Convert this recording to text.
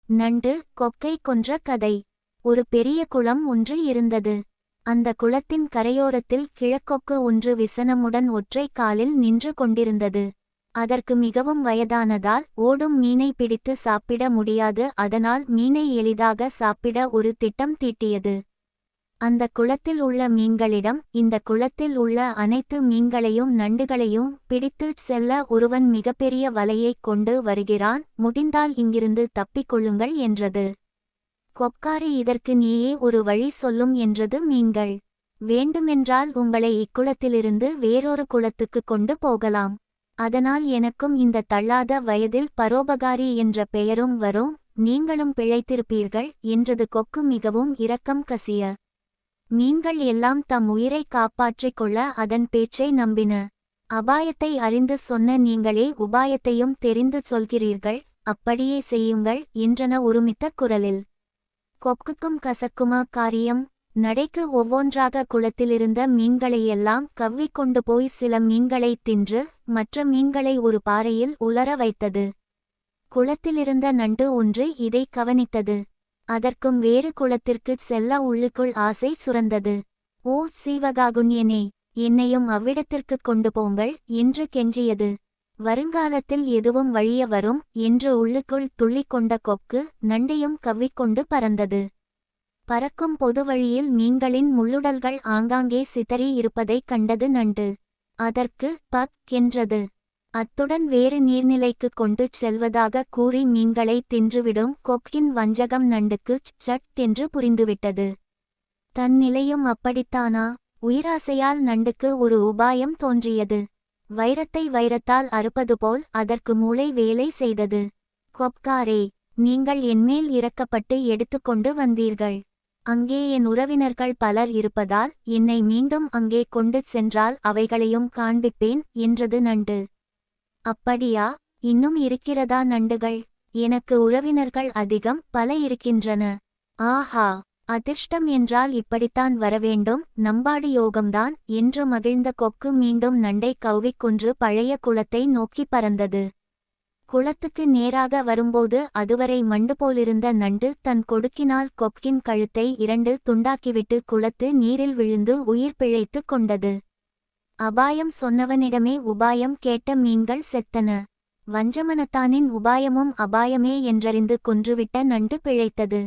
நண்டு கொக்கை கொன்ற கதை. ஒரு பெரிய குளம் ஒன்று இருந்தது. அந்த குளத்தின் கரையோரத்தில் கிழக்கொக்கு ஒன்று விசனமுடன் ஒற்றை காலில் நின்று கொண்டிருந்தது. அதற்கு மிகவும் வயதானதால் ஓடும் மீனை பிடித்து சாப்பிட முடியாது. அதனால் மீனை எளிதாக சாப்பிட ஒரு திட்டம் தீட்டியது. அந்த குளத்தில் உள்ள மீன்களிடம், இந்த குளத்தில் உள்ள அனைத்து மீன்களையும் நண்டுகளையும் பிடித்துச் செல்ல ஒருவன் மிகப்பெரிய வலையைக் கொண்டு வருகிறான், முடிந்தால் இங்கிருந்து தப்பிக்கொள்ளுங்கள் என்றது. கொக்காரி, இதற்கு நீயே ஒரு வழி சொல்லும் என்றது மீன்கள். வேண்டுமென்றால் உங்களை இக்குளத்திலிருந்து வேறொரு குளத்துக்கு கொண்டு போகலாம். அதனால் எனக்கும் இந்த தள்ளாத வயதில் பரோபகாரி என்ற பெயரும் வரும், நீங்களும் பிழைத்திருப்பீர்கள் என்றது கொக்கு மிகவும் இரக்கம் கசிய. மீன்கள் எல்லாம் தம் உயிரை காப்பாற்றிக் கொள்ள அதன் பேச்சை நம்பின. அபாயத்தை அறிந்து சொன்ன நீங்களே உபாயத்தையும் தெரிந்து சொல்கிறீர்கள், அப்படியே செய்யுங்கள் என்றன ஒருமித்த குரலில். கொக்குக்கும் கசக்குமா காரியம்? நடைக்கு ஒவ்வொன்றாக குளத்திலிருந்த மீன்களையெல்லாம் கவ்விக்கொண்டு போய் சில மீன்களை தின்று மற்ற மீன்களை ஒரு பாறையில் உலர வைத்தது. குளத்திலிருந்த நண்டு ஒன்று இதை கவனித்தது. அதற்கும் வேறு குளத்திற்குச் செல்ல உள்ளுக்குள் ஆசை சுரந்தது. ஓ சீவகாகுண்யனே, என்னையும் அவ்விடத்திற்கு கொண்டு போங்கள் என்று கெஞ்சியது. வருங்காலத்தில் எதுவும் வழிய வரும் என்று உள்ளுக்குள் துள்ளிக்கொண்ட கொக்கு நண்டையும் கவ்விக்கொண்டு பறந்தது. பறக்கும் பொது வழியில் மீன்களின் முள்ளுடல்கள் ஆங்காங்கே சிதறி இருப்பதைக் கண்டது நண்டு. அதற்கு பக் என்றது. அத்துடன் வேறு நீர்நிலைக்கு கொண்டு செல்வதாக கூறி மீன்களை தின்றுவிடும் கொக்கின் வஞ்சகம் நண்டுக்கு சட் என்று புரிந்துவிட்டது. தன் நிலையும் அப்படித்தானா? உயிராசையால் நண்டுக்கு ஒரு உபாயம் தோன்றியது. வைரத்தை வைரத்தால் அறுப்பது போல் அதற்கு மூளை வேலை செய்தது. கொக்காரே, நீங்கள் என்மேல் இறக்கப்பட்டு எடுத்துக்கொண்டு வந்தீர்கள். அங்கே என் உறவினர்கள் பலர் இருப்பதால் என்னை மீண்டும் அங்கே கொண்டு சென்றால் அவைகளையும் காண்பிப்பேன் என்றது நண்டு. அப்படியா? இன்னும் இருக்கிறதா நண்டுகள்? எனக்கு உறவினர்கள் அதிகம், பல இருக்கின்றன. ஆஹா, அதிர்ஷ்டம் என்றால் இப்படித்தான் வரவேண்டும், நம்பாடு யோகம்தான் என்று மகிழ்ந்த கொக்கு மீண்டும் நண்டை கவ்விக்கொன்று பழைய குளத்தை நோக்கி பறந்தது. குளத்துக்கு நேராக வரும்போது அதுவரை மண்டு போலிருந்த நண்டு தன் கொடுக்கினால் கொக்கின் கழுத்தை 2 துண்டாக்கிவிட்டு குளத்து நீரில் விழுந்து உயிர் பிழைத்து கொண்டது. அபாயம் சொன்னவனிடமே உபாயம் கேட்ட மீன்கள் செத்தன. வஞ்சமனத்தானின் உபாயமும் அபாயமே என்றறிந்து கொன்றுவிட்ட நண்டு பிழைத்தது.